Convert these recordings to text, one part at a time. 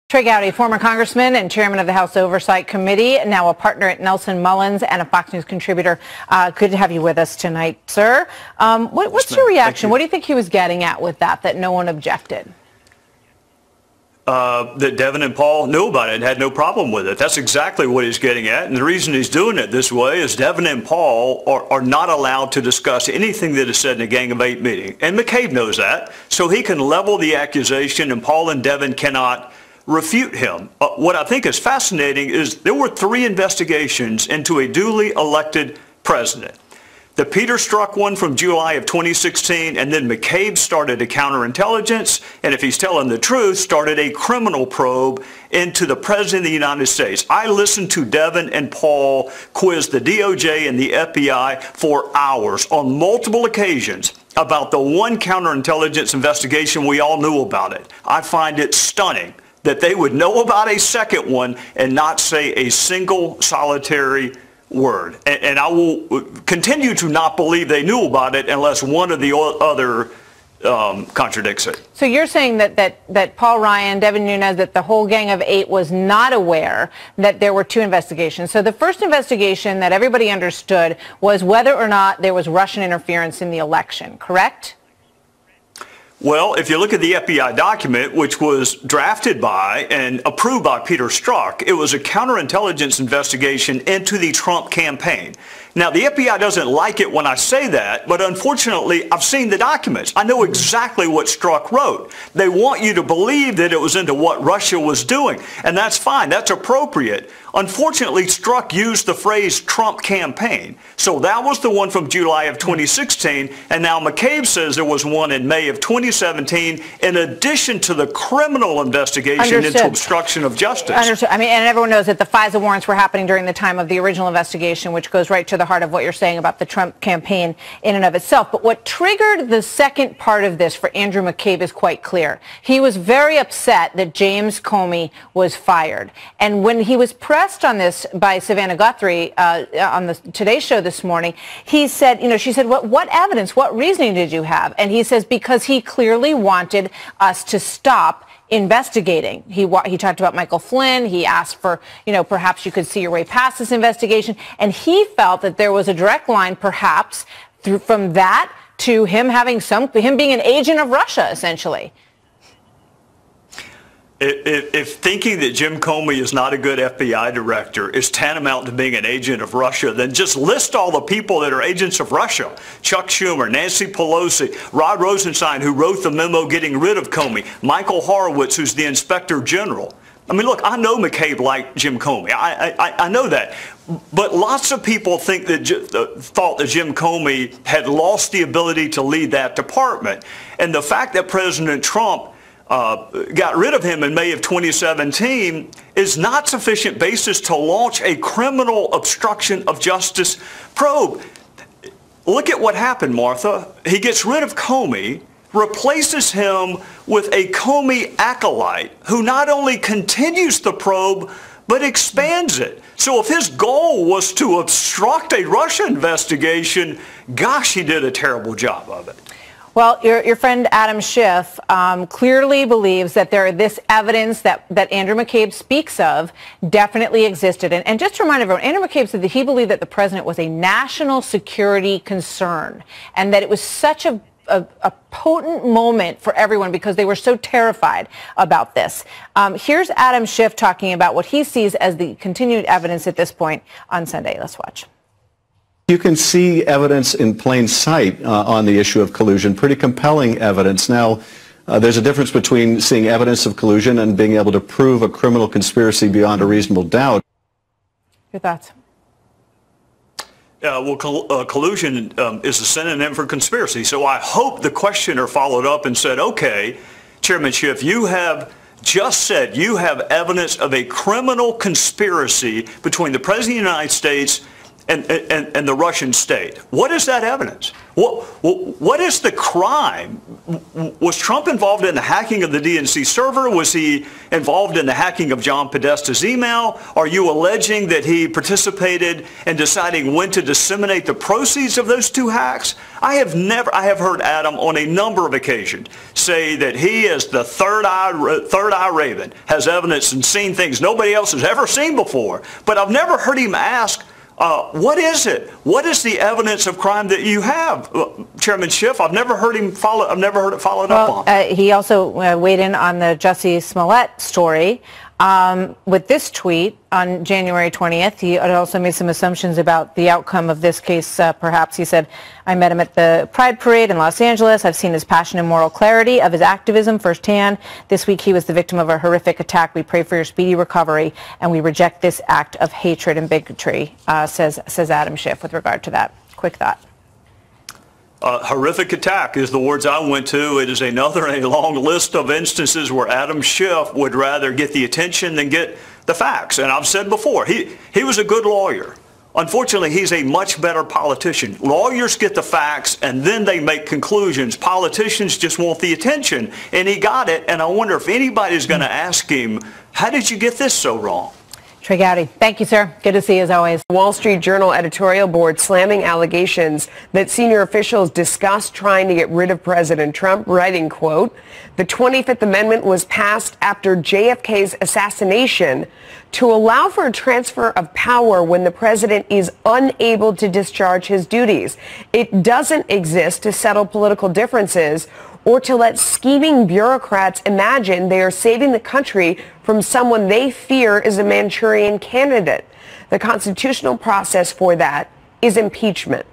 Trey Gowdy, former congressman and chairman of the House Oversight Committee, now a partner at Nelson Mullins and a Fox News contributor. Good to have you with us tonight, sir. What's your reaction? What do you think he was getting at with that no one objected? That Devin and Paul knew about it and had no problem with it. That's exactly what he's getting at. And the reason he's doing it this way is Devin and Paul are not allowed to discuss anything that is said in a Gang of Eight meeting. And Mccabe knows that. So he can level the accusation, and Paul and Devin cannot refute him. What I think is fascinating is there were 3 investigations into a duly elected president. The Peter Strzok one from July of 2016, and then Mccabe started a counterintelligence, and if he's telling the truth, started a criminal probe into the President of the United States. I listened to Devin and Paul quiz the DOJ and the FBI for hours on multiple occasions about the one counterintelligence investigation we all knew about it. I find it stunning that they would know about a second one and not say a single solitary word. And I will continue to not believe they knew about it unless one or the other contradicts it. So you're saying that Paul Ryan, Devin Nunes, that the whole Gang of 8 was not aware that there were 2 investigations. So the first investigation that everybody understood was whether or not there was Russian interference in the election, correct? Well, if you look at the FBI document, which was drafted by and approved by Peter Strzok, it was a counterintelligence investigation into the Trump campaign. Now, the FBI doesn't like it when I say that, but unfortunately, I've seen the documents. I know exactly what Strzok wrote. They want you to believe that it was into what Russia was doing, and that's fine. That's appropriate. Unfortunately, Strzok used the phrase Trump campaign. So that was the one from July of 2016, and now Mccabe says there was one in May of 2017 in addition to the criminal investigation into obstruction of justice. Understood. I mean, and everyone knows that the FISA warrants were happening during the time of the original investigation, which goes right to the heart of what you're saying about the Trump campaign in and of itself. But what triggered the second part of this for Andrew Mccabe is quite clear. He was very upset that James Comey was fired. And when he was pressed on this by Savannah Guthrie on the Today Show this morning, he said, she said, what evidence, what reasoning did you have? And he says, because he clearly wanted us to stop investigating. He talked about Michael Flynn. He asked for, perhaps you could see your way past this investigation. And he felt that there was a direct line, perhaps, from that to him being an agent of Russia, essentially. If thinking that Jim Comey is not a good FBI director is tantamount to being an agent of Russia, then just list all the people that are agents of Russia. Chuck Schumer, Nancy Pelosi, Rod Rosenstein, who wrote the memo getting rid of Comey, Michael Horowitz, who's the inspector general. I mean, look, I know Mccabe liked Jim Comey. I know that. But lots of people thought that Jim Comey had lost the ability to lead that department. And the fact that President Trump got rid of him in May of 2017 is not sufficient basis to launch a criminal obstruction of justice probe. Look at what happened, Martha. He gets rid of Comey, replaces him with a Comey acolyte who not only continues the probe, but expands it. So if his goal was to obstruct a Russia investigation, gosh, he did a terrible job of it. Well, your friend Adam Schiff clearly believes that this evidence that Andrew Mccabe speaks of definitely existed. And just to remind everyone, Andrew Mccabe said that he believed that the president was a national security concern and that it was such a potent moment for everyone because they were so terrified about this. Here's Adam Schiff talking about what he sees as the continued evidence at this point on Sunday. Let's watch. You can see evidence in plain sight on the issue of collusion, pretty compelling evidence. Now, there's a difference between seeing evidence of collusion and being able to prove a criminal conspiracy beyond a reasonable doubt. Your thoughts? Well, collusion is a synonym for conspiracy. So I hope the questioner followed up and said, okay, Chairman Schiff, you have just said you have evidence of a criminal conspiracy between the President of the United States and the Russian state. What is that evidence? What is the crime? Was Trump involved in the hacking of the DNC server? Was he involved in the hacking of John Podesta's email? Are you alleging that he participated in deciding when to disseminate the proceeds of those two hacks? I have heard Adam on a number of occasions say that he, as the third eye raven, has evidence and seen things nobody else has ever seen before. But I've never heard him ask, what is it? What is the evidence of crime that you have, Chairman Schiff? I've never heard him follow. I've never heard it followed up on. He also weighed in on the Jussie Smollett story with this tweet on January 20th. He also made some assumptions about the outcome of this case. Perhaps he said, "I met him at the Pride Parade in Los Angeles. I've seen his passion and moral clarity of his activism firsthand. This week he was the victim of a horrific attack. We pray for your speedy recovery, and we reject this act of hatred and bigotry," says Adam Schiff with regard to that. Quick thought. Horrific attack is the words I went to. It is another in a long list of instances where Adam Schiff would rather get the attention than get the facts. And I've said before, he was a good lawyer. Unfortunately, he's a much better politician. Lawyers get the facts and then they make conclusions. Politicians just want the attention. And he got it. And I wonder if anybody's going to ask him, how did you get this so wrong? Trey Gowdy, thank you, sir. Good to see you as always. Wall Street Journal editorial board slamming allegations that senior officials discussed trying to get rid of President Trump, writing, quote, "The 25th Amendment was passed after JFK's assassination to allow for a transfer of power when the president is unable to discharge his duties. It doesn't exist to settle political differences or to let scheming bureaucrats imagine they are saving the country from someone they fear is a Manchurian candidate. The constitutional process for that is impeachment."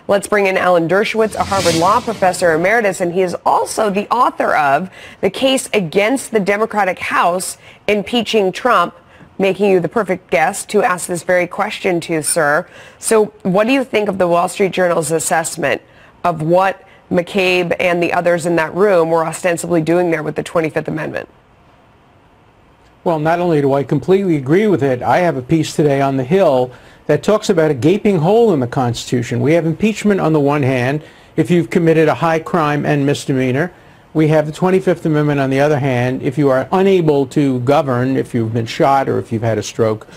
Let's bring in Alan Dershowitz, a Harvard Law professor emeritus, and he is also the author of The Case Against the Democratic House Impeaching Trump, making you the perfect guest to ask this very question to, sir. So what do you think of the Wall Street Journal's assessment of what Mccabe and the others in that room were ostensibly doing there with the 25th Amendment? Well, not only do I completely agree with it, I have a piece today on the Hill that talks about a gaping hole in the Constitution. We have impeachment on the one hand, if you've committed a high crime and misdemeanor. We have the 25th Amendment on the other hand, if you are unable to govern, if you've been shot or if you've had a stroke.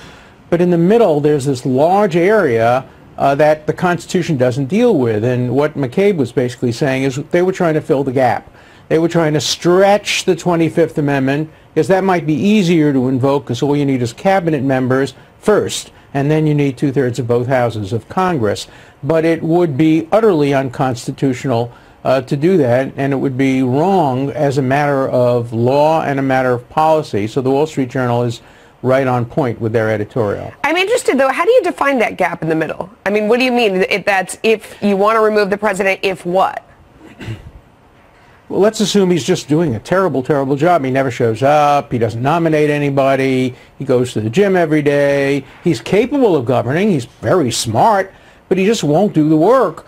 But in the middle, there's this large area that the Constitution doesn't deal with. And what Mccabe was basically saying is they were trying to fill the gap. They were trying to stretch the 25th Amendment because that might be easier to invoke because all you need is cabinet members first, and then you need 2/3 of both houses of Congress. But it would be utterly unconstitutional to do that, and it would be wrong as a matter of law and a matter of policy. So the Wall Street Journal is right on point with their editorial. I'm interested, though, how do you define that gap in the middle? I mean, what do you mean? If you want to remove the president, if what? Well, let's assume he's just doing a terrible, terrible job. He never shows up. He doesn't nominate anybody. He goes to the gym every day. He's capable of governing. He's very smart, but he just won't do the work.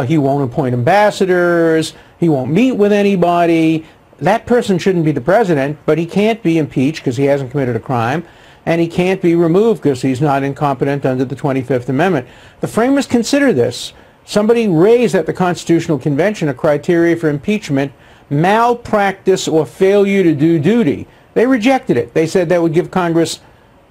He won't appoint ambassadors. He won't meet with anybody. That person shouldn't be the president, but he can't be impeached because he hasn't committed a crime, and he can't be removed because he's not incompetent under the 25th Amendment. The framers consider this. Somebody raised at the Constitutional Convention a criteria for impeachment: malpractice or failure to do duty. They rejected it. They said that would give Congress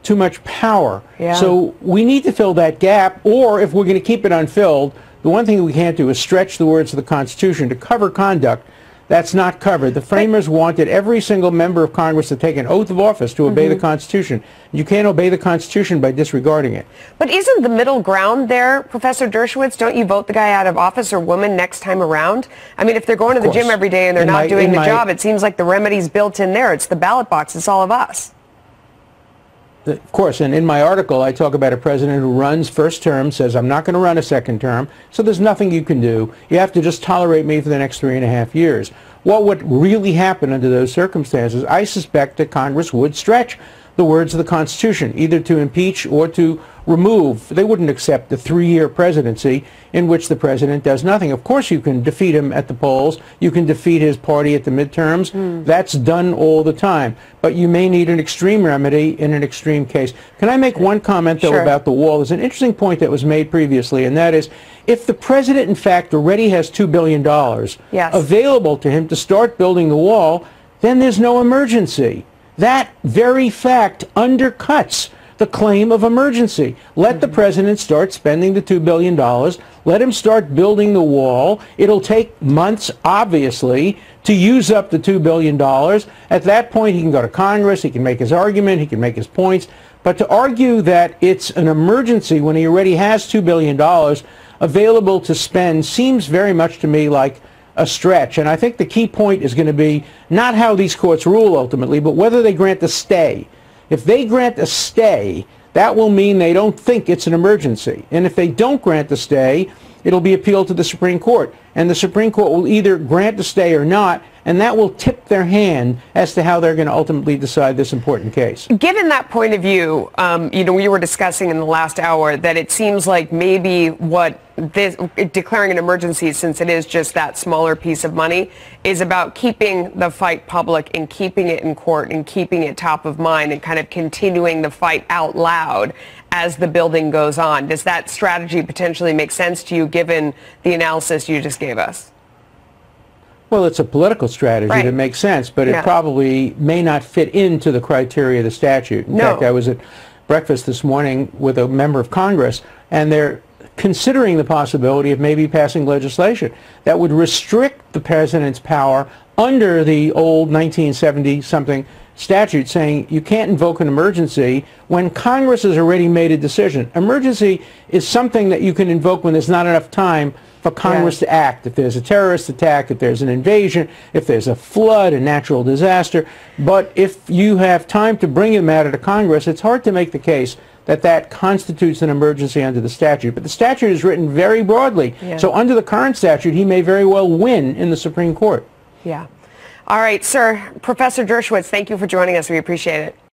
too much power. Yeah. So we need to fill that gap, or if we're going to keep it unfilled, the one thing we can't do is stretch the words of the Constitution to cover conduct that's not covered. The framers wanted every single member of Congress to take an oath of office to obey the Constitution. You can't obey the Constitution by disregarding it. But isn't the middle ground there, Professor Dershowitz? Don't you vote the guy out of office or woman next time around? I mean, if they're going to the gym every day and they're not doing the job, it seems like the remedy's built in there. It's the ballot box. It's all of us. Of course, and in my article, I talk about a president who runs first term, says, I'm not going to run a second term, so there's nothing you can do. You have to just tolerate me for the next 3.5 years. What would really happen under those circumstances? I suspect that Congress would stretch the words of the Constitution, either to impeach or to remove. They wouldn't accept the 3-year presidency in which the president does nothing. Of course you can defeat him at the polls. You can defeat his party at the midterms. That's done all the time. But you may need an extreme remedy in an extreme case. Can I make one comment, though, about the wall? There's an interesting point that was made previously, and that is, if the president, in fact, already has $2 billion available to him to start building the wall, then there's no emergency. That very fact undercuts the claim of emergency. Let the president start spending the $2 billion. Let him start building the wall. It'll take months, obviously, to use up the $2 billion. At that point, he can go to Congress. He can make his argument. He can make his points. But to argue that it's an emergency when he already has $2 billion available to spend seems very much to me like a stretch. And I think the key point is going to be not how these courts rule ultimately, but whether they grant a stay. If they grant a stay, that will mean they don't think it's an emergency. And if they don't grant the stay, it'll be appealed to the Supreme Court. And the Supreme Court will either grant the stay or not, and that will tip their hand as to how they're going to ultimately decide this important case. Given that point of view, we were discussing in the last hour that it seems like maybe what declaring an emergency, since it is just that smaller piece of money, is about keeping the fight public and keeping it in court and keeping it top of mind and kind of continuing the fight out loud as the building goes on. Does that strategy potentially make sense to you given the analysis you just gave us? Well, it's a political strategy that makes sense, but it probably may not fit into the criteria of the statute. In fact, I was at breakfast this morning with a member of Congress, and they're considering the possibility of maybe passing legislation that would restrict the president's power under the old 1970-something statute, saying you can't invoke an emergency when Congress has already made a decision. Emergency is something that you can invoke when there's not enough time for Congress to act. If there's a terrorist attack, if there's an invasion, if there's a flood, a natural disaster. But if you have time to bring a matter to Congress, it's hard to make the case that that constitutes an emergency under the statute. But the statute is written very broadly. So under the current statute, he may very well win in the Supreme Court. All right, sir. Professor Dershowitz, thank you for joining us. We appreciate it.